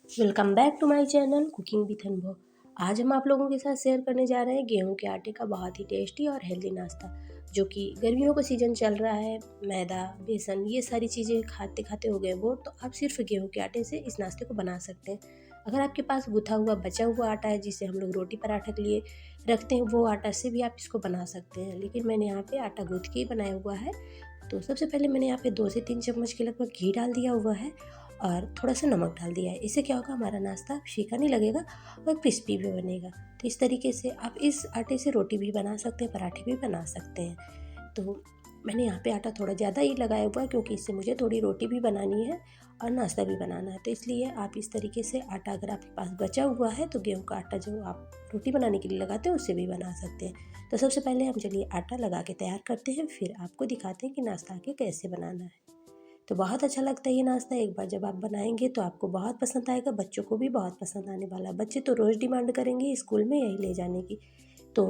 Welcome back to my channel cooking with Anubhav. आज हम आप लोगों के साथ शेयर करने जा रहे हैं गेहूं के आटे का बहुत ही टेस्टी और हेल्दी नाश्ता, जो कि गर्मियों का सीजन चल रहा है। मैदा, बेसन, ये सारी चीज़ें खाते खाते हो गए बोर, तो आप सिर्फ गेहूं के आटे से इस नाश्ते को बना सकते हैं। अगर आपके पास गुथा हुआ बचा हुआ आटा है, जिसे हम लोग रोटी पराठा के लिए रखते हैं, वो आटा से भी आप इसको बना सकते हैं। लेकिन मैंने यहाँ पे आटा गूँथ के ही बनाया हुआ है। तो सबसे पहले मैंने यहाँ पे 2 से 3 चम्मच के लगभग घी डाल दिया हुआ है और थोड़ा सा नमक डाल दिया है। इससे क्या होगा, हमारा नाश्ता फीका नहीं लगेगा और क्रिस्पी भी बनेगा। तो इस तरीके से आप इस आटे से रोटी भी बना सकते हैं, पराठे भी बना सकते हैं। तो मैंने यहाँ पे आटा थोड़ा ज़्यादा ही लगाया हुआ है, क्योंकि इससे मुझे थोड़ी रोटी भी बनानी है और नाश्ता भी बनाना है। तो इसलिए आप इस तरीके से आटा, अगर आपके पास बचा हुआ है तो गेहूँ का आटा जो आप रोटी बनाने के लिए लगाते हैं उससे भी बना सकते हैं। तो सबसे पहले हम चलिए आटा लगा के तैयार करते हैं, फिर आपको दिखाते हैं कि नाश्ता आके कैसे बनाना है। तो बहुत अच्छा लगता है ये नाश्ता। एक बार जब आप बनाएंगे तो आपको बहुत पसंद आएगा, बच्चों को भी बहुत पसंद आने वाला है। बच्चे तो रोज़ डिमांड करेंगे स्कूल में यही ले जाने की। तो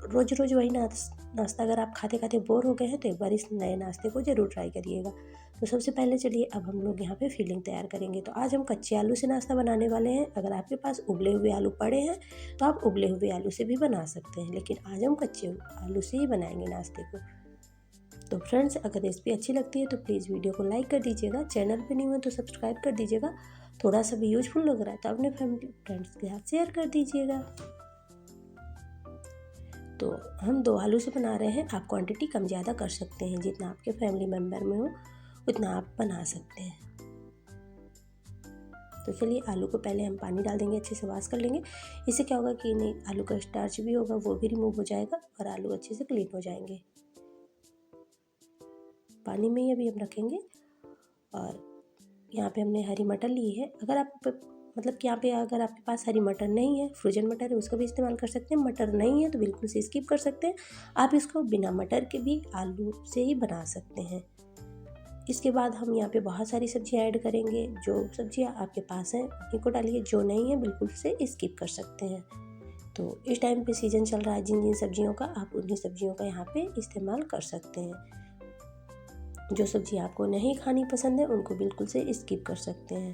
रोज़ रोज़ वही नाश्ता अगर आप खाते खाते बोर हो गए हैं तो एक बार इस नए नाश्ते को ज़रूर ट्राई करिएगा। तो सबसे पहले चलिए अब हम लोग यहाँ पे फिलिंग तैयार करेंगे। तो आज हम कच्चे आलू से नाश्ता बनाने वाले हैं। अगर आपके पास उबले हुए आलू पड़े हैं तो आप उबले हुए आलू से भी बना सकते हैं, लेकिन आज हम कच्चे आलू से ही बनाएंगे नाश्ते को। तो फ्रेंड्स, अगर रेसिपी अच्छी लगती है तो प्लीज़ वीडियो को लाइक कर दीजिएगा, चैनल पे नहीं हो तो सब्सक्राइब कर दीजिएगा। थोड़ा सा भी यूजफुल लग रहा है तो अपने फैमिली फ्रेंड्स के साथ शेयर कर दीजिएगा। तो हम 2 आलू से बना रहे हैं। आप क्वांटिटी कम ज़्यादा कर सकते हैं, जितना आपके फैमिली मेम्बर में हो उतना आप बना सकते हैं। तो चलिए आलू को पहले हम पानी डाल देंगे, अच्छे से वॉश कर लेंगे। इससे क्या होगा कि नहीं, आलू का स्टार्च भी होगा वो भी रिमूव हो जाएगा और आलू अच्छे से क्लीन हो जाएंगे। पानी में ही अभी हम रखेंगे। और यहाँ पे हमने हरी मटर ली है। अगर आप मतलब कि यहाँ पे अगर आपके पास हरी मटर नहीं है, फ्रोजन मटर है, उसका भी इस्तेमाल कर सकते हैं। मटर नहीं है तो बिल्कुल से स्किप कर सकते हैं। आप इसको बिना मटर के भी आलू से ही बना सकते हैं। इसके बाद हम यहाँ पे बहुत सारी सब्जियाँ ऐड करेंगे। जो सब्जियाँ आपके पास हैं उन्हीं को डालिए, जो नहीं है बिल्कुल से स्किप कर सकते हैं। तो इस टाइम पे सीजन चल रहा है जिन जिन सब्जियों का, आप उन्हीं सब्जियों का यहाँ पे इस्तेमाल कर सकते हैं। जो सब्जी आपको नहीं खानी पसंद है उनको बिल्कुल से स्किप कर सकते हैं।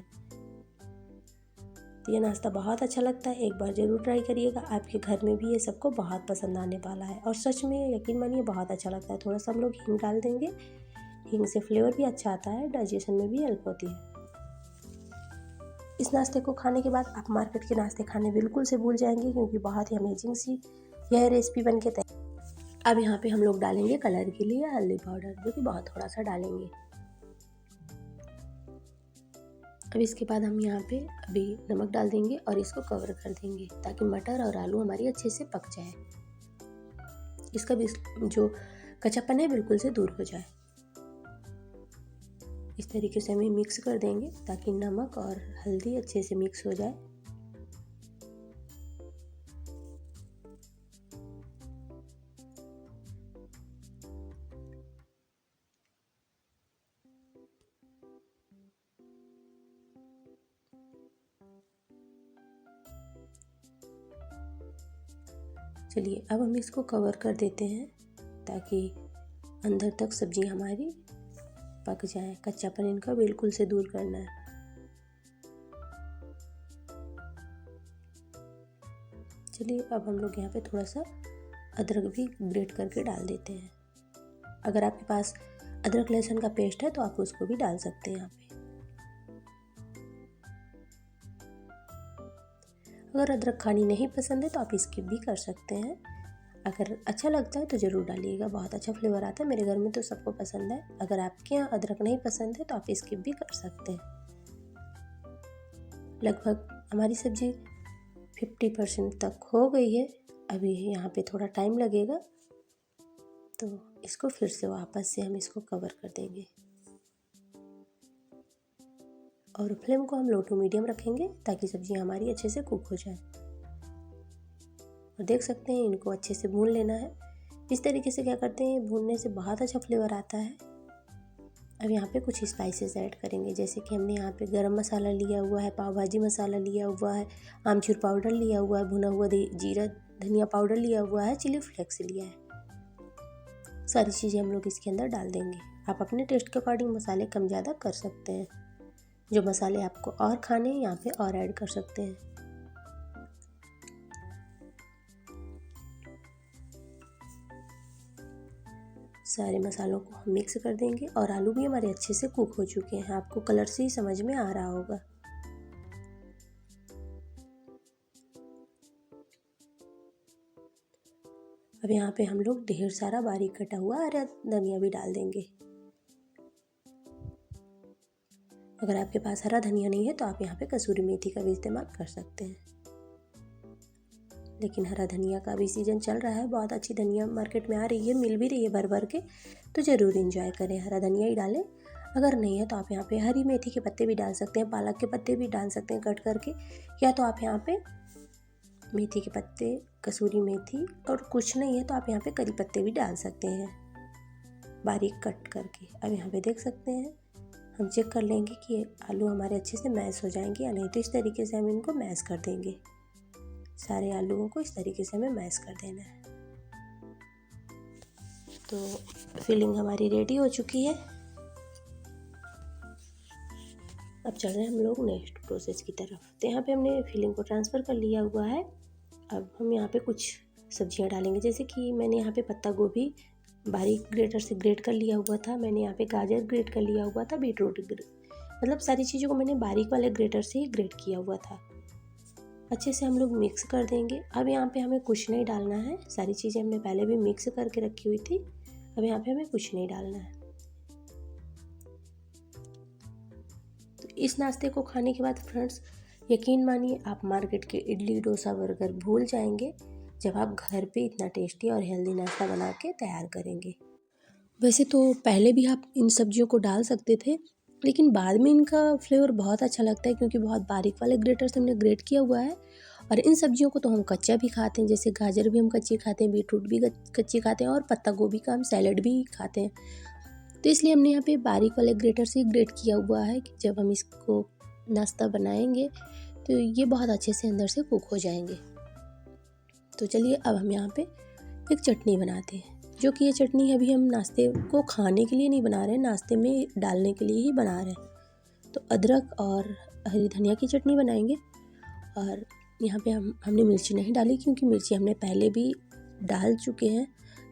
तो ये नाश्ता बहुत अच्छा लगता है, एक बार ज़रूर ट्राई करिएगा। आपके घर में भी ये सबको बहुत पसंद आने वाला है और सच में यकीन मानिए बहुत अच्छा लगता है। थोड़ा सा हम लोग हींग डाल देंगे, हींग से फ्लेवर भी अच्छा आता है, डाइजेशन में भी हेल्प होती है। इस नाश्ते को खाने के बाद आप मार्केट के नाश्ते खाने बिल्कुल से भूल जाएंगे, क्योंकि बहुत ही अमेजिंग सी यह रेसिपी बन के तैयार। अब यहाँ पे हम लोग डालेंगे कलर के लिए हल्दी पाउडर, जो कि बहुत थोड़ा सा डालेंगे। अब इसके बाद हम यहाँ पे अभी नमक डाल देंगे और इसको कवर कर देंगे, ताकि मटर और आलू हमारी अच्छे से पक जाए। इसका भी जो कच्चापन है बिल्कुल से दूर हो जाए। इस तरीके से हमें मिक्स कर देंगे ताकि नमक और हल्दी अच्छे से मिक्स हो जाए। चलिए अब हम इसको कवर कर देते हैं, ताकि अंदर तक सब्जी हमारी पक जाए। कच्चापन इनका बिल्कुल से दूर करना है। चलिए अब हम लोग यहाँ पे थोड़ा सा अदरक भी ग्रेट करके डाल देते हैं। अगर आपके पास अदरक लहसुन का पेस्ट है तो आप उसको भी डाल सकते हैं यहाँ पे। अगर अदरक खानी नहीं पसंद है तो आप स्किप भी कर सकते हैं। अगर अच्छा लगता है तो ज़रूर डालिएगा, बहुत अच्छा फ्लेवर आता है। मेरे घर में तो सबको पसंद है। अगर आपके यहाँ अदरक नहीं पसंद है तो आप स्किप भी कर सकते हैं। लगभग हमारी सब्ज़ी 50% तक हो गई है। अभी यहाँ पे थोड़ा टाइम लगेगा, तो इसको फिर से वापस से हम इसको कवर कर देंगे और फ्लेम को हम लो टू मीडियम रखेंगे, ताकि सब्जियाँ हमारी अच्छे से कुक हो जाए। और देख सकते हैं इनको अच्छे से भून लेना है। इस तरीके से क्या करते हैं, भूनने से बहुत अच्छा फ्लेवर आता है। अब यहाँ पे कुछ स्पाइसेस ऐड करेंगे, जैसे कि हमने यहाँ पे गरम मसाला लिया हुआ है, पाव भाजी मसाला लिया हुआ है, आमचूर पाउडर लिया हुआ है, भुना हुआ जीरा धनिया पाउडर लिया हुआ है, चिली फ्लेक्स लिया है। सारी चीज़ें हम लोग इसके अंदर डाल देंगे। आप अपने टेस्ट के अकॉर्डिंग मसाले कम ज़्यादा कर सकते हैं। जो मसाले आपको और खाने हैं यहाँ पे और ऐड कर सकते हैं। सारे मसालों को हम मिक्स कर देंगे और आलू भी हमारे अच्छे से कुक हो चुके हैं, आपको कलर से ही समझ में आ रहा होगा। अब यहाँ पे हम लोग ढेर सारा बारीक कटा हुआ हरा धनिया भी डाल देंगे। अगर आपके पास हरा धनिया नहीं है तो आप यहाँ पे कसूरी मेथी का भी इस्तेमाल कर सकते हैं, लेकिन हरा धनिया का भी सीज़न चल रहा है, बहुत अच्छी धनिया मार्केट में आ रही है, मिल भी रही है भर भर के, तो ज़रूर इंजॉय करें, हरा धनिया ही डालें। अगर नहीं है तो आप यहाँ पे हरी मेथी के पत्ते भी डाल सकते हैं, पालक के पत्ते भी डाल सकते हैं कट करके, या तो आप यहाँ पे मेथी के पत्ते, कसूरी मेथी, और कुछ नहीं है तो आप यहाँ पे करी पत्ते भी डाल सकते हैं बारीक कट करके। अब यहाँ पे देख सकते हैं, हम चेक कर लेंगे कि आलू हमारे अच्छे से मैश हो जाएंगे या नहीं, तो इस तरीके से हम इनको मैश कर देंगे। सारे आलूओं को इस तरीके से हमें मैश कर देना है। तो फिलिंग हमारी रेडी हो चुकी है। अब चल रहे हैं हम लोग नेक्स्ट प्रोसेस की तरफ। तो यहाँ पे हमने फिलिंग को ट्रांसफ़र कर लिया हुआ है। अब हम यहाँ पे कुछ सब्जियाँ डालेंगे, जैसे कि मैंने यहाँ पे पत्ता गोभी बारीक ग्रेटर से ग्रेट कर लिया हुआ था, मैंने यहाँ पे गाजर ग्रेट कर लिया हुआ था, बीटरूट मतलब सारी चीज़ों को मैंने बारीक वाले ग्रेटर से ही ग्रेट किया हुआ था। अच्छे से हम लोग मिक्स कर देंगे। अब यहाँ पे हमें कुछ नहीं डालना है, सारी चीज़ें हमने पहले भी मिक्स करके रखी हुई थी। अब यहाँ पे हमें कुछ नहीं डालना है। तो इस नाश्ते को खाने के बाद फ्रेंड्स, यकीन मानिए आप मार्केट के इडली डोसा बर्गर भूल जाएंगे जब आप घर पे इतना टेस्टी और हेल्दी नाश्ता बना के तैयार करेंगे। वैसे तो पहले भी आप इन सब्जियों को डाल सकते थे, लेकिन बाद में इनका फ्लेवर बहुत अच्छा लगता है, क्योंकि बहुत बारीक वाले ग्रेटर से हमने ग्रेट किया हुआ है। और इन सब्जियों को तो हम कच्चा भी खाते हैं, जैसे गाजर भी हम कच्ची खाते हैं, बीटरूट भी कच्ची खाते हैं, और पत्ता गोभी का हम सैलड भी खाते हैं। तो इसलिए हमने यहाँ पे बारीक वाले ग्रेटर से ग्रेट किया हुआ है कि जब हम इसको नाश्ता बनाएंगे तो ये बहुत अच्छे से अंदर से कुक हो जाएंगे। तो चलिए अब हम यहाँ पे एक चटनी बनाते हैं, जो कि ये चटनी अभी हम नाश्ते को खाने के लिए नहीं बना रहे हैं, नाश्ते में डालने के लिए ही बना रहे हैं। तो अदरक और हरी धनिया की चटनी बनाएंगे। और यहाँ पे हमने मिर्ची नहीं डाली, क्योंकि मिर्ची हमने पहले भी डाल चुके हैं,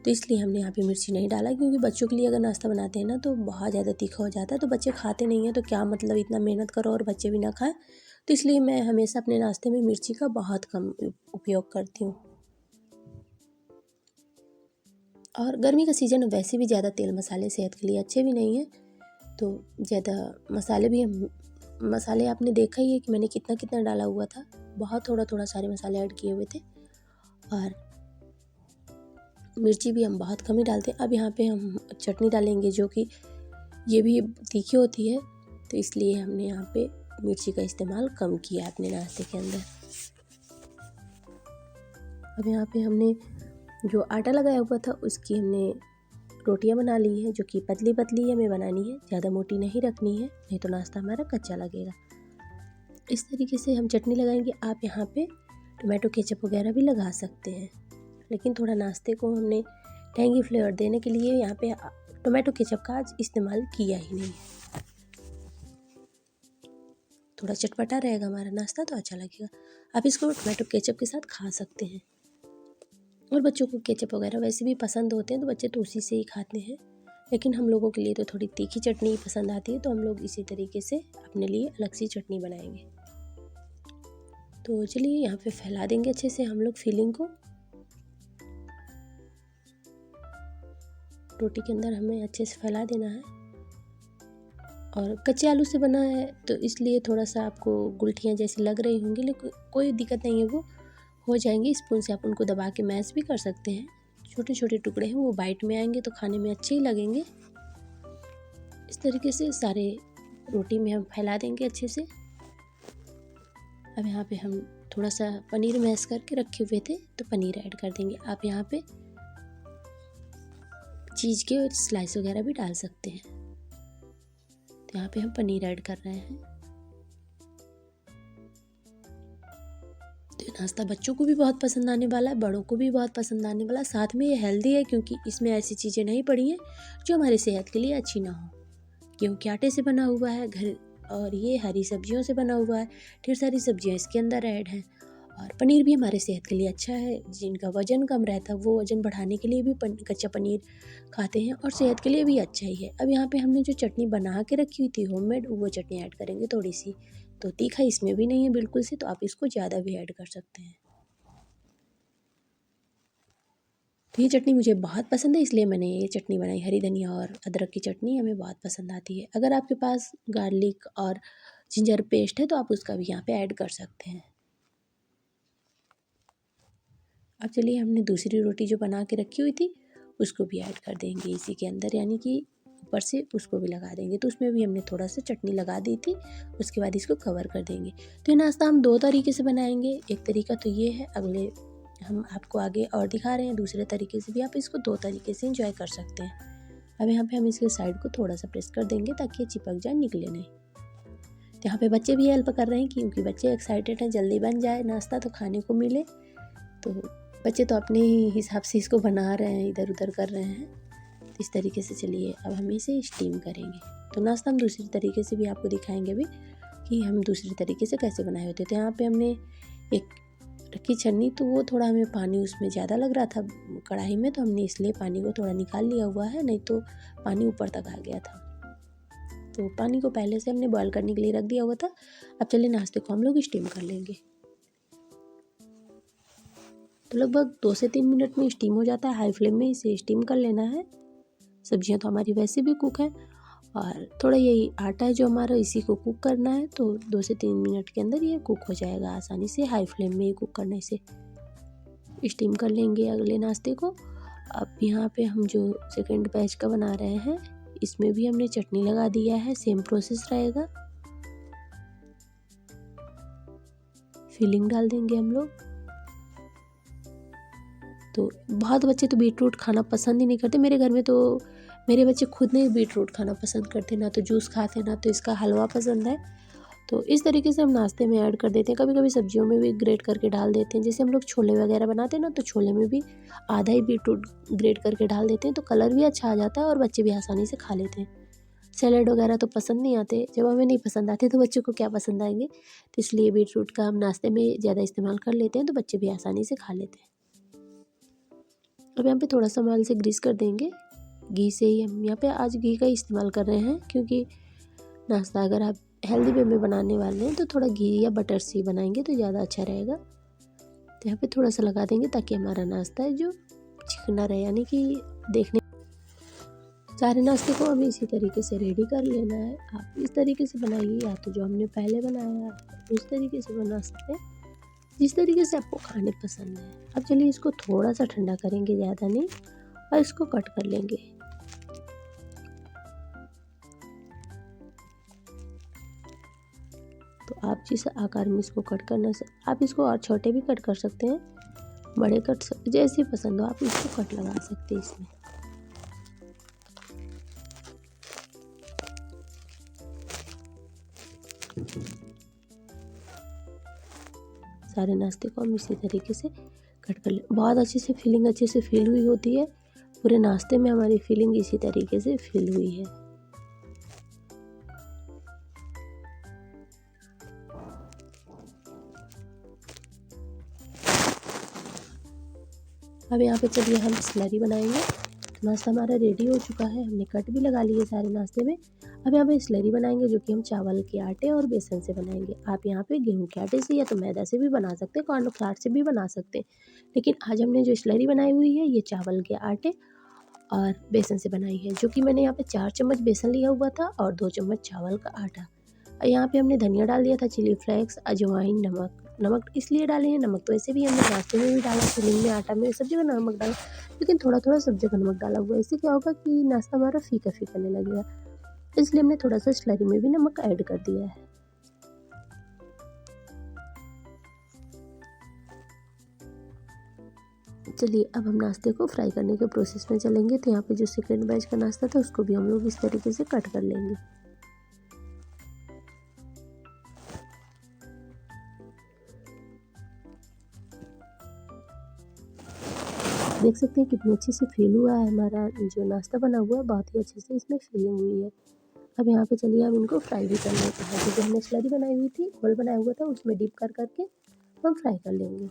तो इसलिए हमने यहाँ पे मिर्ची नहीं डाला। क्योंकि बच्चों के लिए अगर नाश्ता बनाते हैं ना तो बहुत ज़्यादा तीखा हो जाता है, तो बच्चे खाते नहीं हैं, तो क्या मतलब इतना मेहनत करो और बच्चे भी ना खाएं। तो इसलिए मैं हमेशा अपने नाश्ते में मिर्ची का बहुत कम उपयोग करती हूँ। और गर्मी का सीज़न वैसे भी ज़्यादा तेल मसाले सेहत के लिए अच्छे भी नहीं हैं, तो ज़्यादा मसाले आपने देखा ही है कि मैंने कितना कितना डाला हुआ था, बहुत थोड़ा थोड़ा सारे मसाले ऐड किए हुए थे। और मिर्ची भी हम बहुत कम ही डालते हैं। अब यहाँ पे हम चटनी डालेंगे, जो कि ये भी तीखी होती है, तो इसलिए हमने यहाँ पे मिर्ची का इस्तेमाल कम किया अपने नाश्ते के अंदर। अब यहाँ पे हमने जो आटा लगाया हुआ था उसकी हमने रोटियां बना ली है, जो कि पतली पतली हमें बनानी है, ज़्यादा मोटी नहीं रखनी है, नहीं तो नाश्ता हमारा कच्चा लगेगा। इस तरीके से हम चटनी लगाएंगे। आप यहाँ पे टोमेटो केचप वगैरह भी लगा सकते हैं, लेकिन थोड़ा नाश्ते को हमने टैंगी फ्लेवर देने के लिए यहाँ पे टोमेटो केचप का आज इस्तेमाल किया ही नहीं है। थोड़ा चटपटा रहेगा हमारा नाश्ता तो अच्छा लगेगा। आप इसको टोमेटो केचप के साथ खा सकते हैं। और बच्चों को केचप वगैरह वैसे भी पसंद होते हैं, तो बच्चे तो उसी से ही खाते हैं, लेकिन हम लोगों के लिए तो थोड़ी तीखी चटनी पसंद आती है, तो हम लोग इसी तरीके से अपने लिए अलग सी चटनी बनाएंगे। तो चलिए यहाँ पे फैला देंगे अच्छे से हम लोग फिलिंग को। रोटी के अंदर हमें अच्छे से फैला देना है। और कच्चे आलू से बना है तो इसलिए थोड़ा सा आपको गुलटियाँ जैसी लग रही होंगी, लेकिन कोई दिक्कत नहीं है, वो हो जाएंगी। स्पून से आप उनको दबा के मैश भी कर सकते हैं। छोटे छोटे टुकड़े हैं, वो बाइट में आएंगे तो खाने में अच्छे ही लगेंगे। इस तरीके से सारे रोटी में हम फैला देंगे अच्छे से। अब यहाँ पे हम थोड़ा सा पनीर मैश करके रखे हुए थे, तो पनीर ऐड कर देंगे। आप यहाँ पे चीज़ के स्लाइस वगैरह भी डाल सकते हैं। तो यहाँ पे हम पनीर ऐड कर रहे हैं। तो नाश्ता बच्चों को भी बहुत पसंद आने वाला है, बड़ों को भी बहुत पसंद आने वाला है। साथ में ये हेल्दी है, क्योंकि इसमें ऐसी चीज़ें नहीं पड़ी हैं जो हमारी सेहत के लिए अच्छी ना हो। गेहूं के आटे से बना हुआ है घर, और ये हरी सब्जियों से बना हुआ है। ढेर सारी सब्जियाँ इसके अंदर ऐड हैं और पनीर भी हमारे सेहत के लिए अच्छा है। जिनका वज़न कम रहता है वो वज़न बढ़ाने के लिए भी कच्चा पनीर खाते हैं और सेहत के लिए भी अच्छा ही है। अब यहाँ पे हमने जो चटनी बना के रखी हुई थी होममेड, वो चटनी ऐड करेंगे थोड़ी सी। तो तीखा इसमें भी नहीं है बिल्कुल से, तो आप इसको ज़्यादा भी ऐड कर सकते हैं। तो ये चटनी मुझे बहुत पसंद है, इसलिए मैंने ये चटनी बनाई। हरी धनिया और अदरक की चटनी हमें बहुत पसंद आती है। अगर आपके पास गार्लिक और जिंजर पेस्ट है तो आप उसका भी यहाँ पे ऐड कर सकते हैं। अब चलिए हमने दूसरी रोटी जो बना के रखी हुई थी उसको भी ऐड कर देंगे इसी के अंदर, यानी कि ऊपर से उसको भी लगा देंगे। तो उसमें भी हमने थोड़ा सा चटनी लगा दी थी, उसके बाद इसको कवर कर देंगे। तो ये नाश्ता हम 2 तरीके से बनाएंगे। एक तरीका तो ये है, अगले हम आपको आगे और दिखा रहे हैं दूसरे तरीके से भी आप इसको 2 तरीके से इंजॉय कर सकते हैं। अब यहाँ पे हम इसके साइड को थोड़ा सा प्रेस कर देंगे ताकि ये चिपक जाए, निकले नहीं। तो यहाँ पे बच्चे भी हेल्प कर रहे हैं क्योंकि बच्चे एक्साइटेड हैं जल्दी बन जाए नाश्ता तो खाने को मिले। तो बच्चे तो अपने हिसाब से इसको बना रहे हैं, इधर उधर कर रहे हैं। तो इस तरीके से चलिए अब हम इसे स्टीम करेंगे। तो नाश्ता हम दूसरी तरीके से भी आपको दिखाएंगे भी कि हम दूसरी तरीके से कैसे बनाए होते। तो यहाँ पे हमने एक रखी छन्नी, तो वो थोड़ा हमें पानी उसमें ज़्यादा लग रहा था कढ़ाई में, तो हमने इसलिए पानी को थोड़ा निकाल लिया हुआ है, नहीं तो पानी ऊपर तक आ गया था। तो पानी को पहले से हमने बॉयल करने के लिए रख दिया हुआ था। अब चलिए नाश्ते को हम लोग स्टीम कर लेंगे। तो लगभग 2 से 3 मिनट में स्टीम हो जाता है। हाई फ्लेम में इसे स्टीम कर लेना है। सब्जियां तो हमारी वैसे भी कुक है और थोड़ा यही आटा है जो हमारा, इसी को कुक करना है। तो 2 से 3 मिनट के अंदर ये कुक हो जाएगा आसानी से। हाई फ्लेम में ये कुक करने से स्टीम कर लेंगे अगले नाश्ते को। अब यहाँ पे हम जो सेकंड बैच का बना रहे हैं इसमें भी हमने चटनी लगा दिया है। सेम प्रोसेस रहेगा। फिलिंग डाल देंगे हम लोग। तो बहुत बच्चे तो बीटरूट खाना पसंद ही नहीं करते। मेरे घर में तो मेरे बच्चे खुद नहीं बीटरूट खाना पसंद करते, ना तो जूस खाते ना तो इसका हलवा पसंद है। तो इस तरीके से हम नाश्ते में ऐड कर देते हैं। कभी कभी सब्जियों में भी ग्रेट करके डाल देते हैं। जैसे हम लोग छोले वगैरह बनाते हैं ना, तो छोले में भी आधा ही बीटरूट ग्रेट करके डाल देते हैं, तो कलर भी अच्छा आ जाता है और बच्चे भी आसानी से खा लेते हैं। सैलेड वगैरह तो पसंद नहीं आते, जब हमें नहीं पसंद आते तो बच्चों को क्या पसंद आएंगे। तो इसलिए बीटरूट का हम नाश्ते में ज़्यादा इस्तेमाल कर लेते हैं, तो बच्चे भी आसानी से खा लेते हैं। अब यहाँ पे थोड़ा सा ऑयल से ग्रीस कर देंगे। घी से ही हम यहाँ पे आज घी का इस्तेमाल कर रहे हैं, क्योंकि नाश्ता अगर आप हेल्दी वे में बनाने वाले हैं तो थोड़ा घी या बटर से ही बनाएंगे तो ज़्यादा अच्छा रहेगा। तो यहाँ पे थोड़ा सा लगा देंगे ताकि हमारा नाश्ता है जो चिकना रहे, यानी कि देखने। सारे नाश्ते को हमें इसी तरीके से रेडी कर लेना है। आप इस तरीके से बनाइए, या तो जो हमने पहले बनाया उस तरीके से बना सकते हैं, जिस तरीके से आपको खाने पसंद है। अब चलिए इसको थोड़ा सा ठंडा करेंगे, ज़्यादा नहीं, और इसको कट कर लेंगे। तो आप जिस आकार में इसको कट करना से, आप इसको और छोटे भी कट कर सकते हैं, बड़े कट जैसे पसंद हो आप इसको कट लगा सकते हैं इसमें। सारे नाश्ते को हम इसी तरीके से कट कर ले। बहुत अच्छे से फीलिंग अच्छे से फील हुई होती है। पूरे नाश्ते में हमारी फीलिंग इसी तरीके से फील हुई है। अब यहाँ पे चलिए हम स्लरी बनाएंगे। तो नाश्ता हमारा रेडी हो चुका है, हमने कट भी लगा लिए सारे नाश्ते में। अब यहाँ पे स्लरी बनाएंगे जो कि हम चावल के आटे और बेसन से बनाएंगे। आप यहाँ पे गेहूं के आटे से या तो मैदा से भी बना सकते हैं, कॉर्नफ्लावर से भी बना सकते हैं। लेकिन आज हमने जो स्लरी बनाई हुई है ये चावल के आटे और बेसन से बनाई है, जो कि मैंने यहाँ पे 4 चम्मच बेसन लिया हुआ था और 2 चम्मच चावल का आटा। और यहाँ पे हमने धनिया डाल दिया था, चिली फ्लेक्स, अजवाइन, नमक इसलिए डाले हैं। नमक तो वैसे भी हमने नाश्ते में भी डाला, फिलिंग में आटा में सब जगह नमक डाला, लेकिन थोड़ा थोड़ा सब जगह नमक डाला हुआ है। इससे क्या होगा कि नाश्ता हमारा फीका फीका नहीं लगेगा, इसलिए हमने थोड़ा सा स्लरी में भी नमक ऐड कर दिया है। चलिए अब हम नाश्ते को फ्राई करने के प्रोसेस में चलेंगे। तो यहाँ पे जो सेकंड बैच का नाश्ता था उसको भी हम लोग इस तरीके से कट कर लेंगे। देख सकते हैं कितनी अच्छे से फील हुआ है, हमारा जो नाश्ता बना हुआ है बहुत ही अच्छे से इसमें फीलिंग हुई है। अब यहाँ पे चलिए हम इनको फ्राई भी कर लेते हैं। जो हमने स्लरी बनाई हुई थी, घोल बनाया हुआ था, उसमें डिप कर करके हम फ्राई कर लेंगे।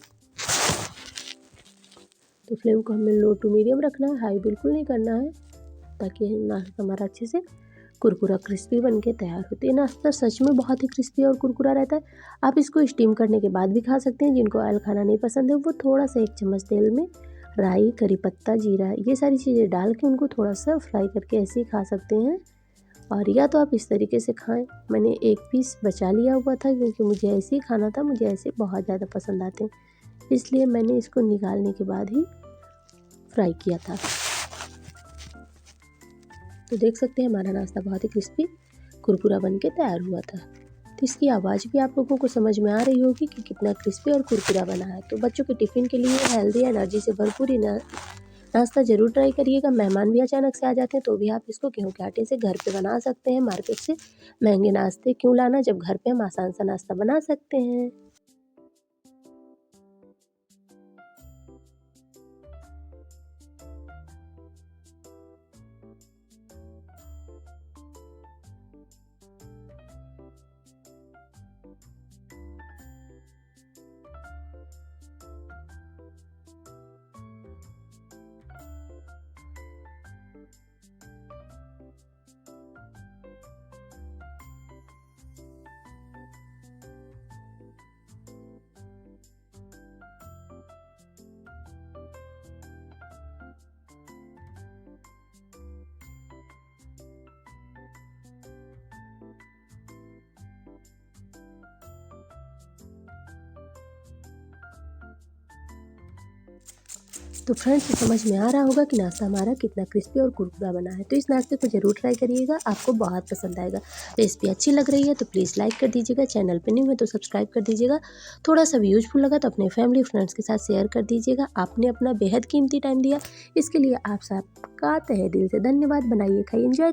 तो फ्लेम को हमें लो टू मीडियम रखना है, हाई बिल्कुल नहीं करना है, ताकि नाश्ता हमारा अच्छे से कुरकुरा क्रिस्पी बन के तैयार होती है। नाश्ता सच में बहुत ही क्रिस्पी और कुरकुरा रहता है। आप इसको स्टीम करने के बाद भी खा सकते हैं। जिनको ऑयल खाना नहीं पसंद है वो थोड़ा सा 1 चम्मच तेल में राई, करी पत्ता, जीरा ये सारी चीज़ें डाल के उनको थोड़ा सा फ्राई करके ऐसे ही खा सकते हैं। और या तो आप इस तरीके से खाएं। मैंने 1 पीस बचा लिया हुआ था क्योंकि मुझे ऐसे ही खाना था, मुझे ऐसे बहुत ज़्यादा पसंद आते हैं, इसलिए मैंने इसको निकालने के बाद ही फ्राई किया था। तो देख सकते हैं हमारा नाश्ता बहुत ही क्रिस्पी कुरकुरा बन के तैयार हुआ था। तो इसकी आवाज़ भी आप लोगों को समझ में आ रही होगी कि कितना क्रिस्पी और कुरकुरा बना है। तो बच्चों के टिफ़िन के लिए हेल्दी एनर्जी से भरपूर नाश्ता ज़रूर ट्राई करिएगा। मेहमान भी अचानक से आ जाते हैं तो भी आप इसको गेहूं के आटे से घर पे बना सकते हैं। मार्केट से महंगे नाश्ते क्यों लाना जब घर पे हम आसान सा नाश्ता बना सकते हैं। तो फ्रेंड्स समझ में आ रहा होगा कि नाश्ता हमारा कितना क्रिस्पी और कुरकुरा बना है। तो इस नाश्ते को ज़रूर ट्राई करिएगा, आपको बहुत पसंद आएगा। रेसिपी अच्छी लग रही है तो प्लीज़ लाइक कर दीजिएगा, चैनल पे न्यू है तो सब्सक्राइब कर दीजिएगा। थोड़ा सा भी यूजफुल लगा तो अपने फैमिली फ्रेंड्स के साथ शेयर कर दीजिएगा। आपने अपना बेहद कीमती टाइम दिया, इसके लिए आप सबका तहे दिल से धन्यवाद। बनाइए, खाइए, एंजॉय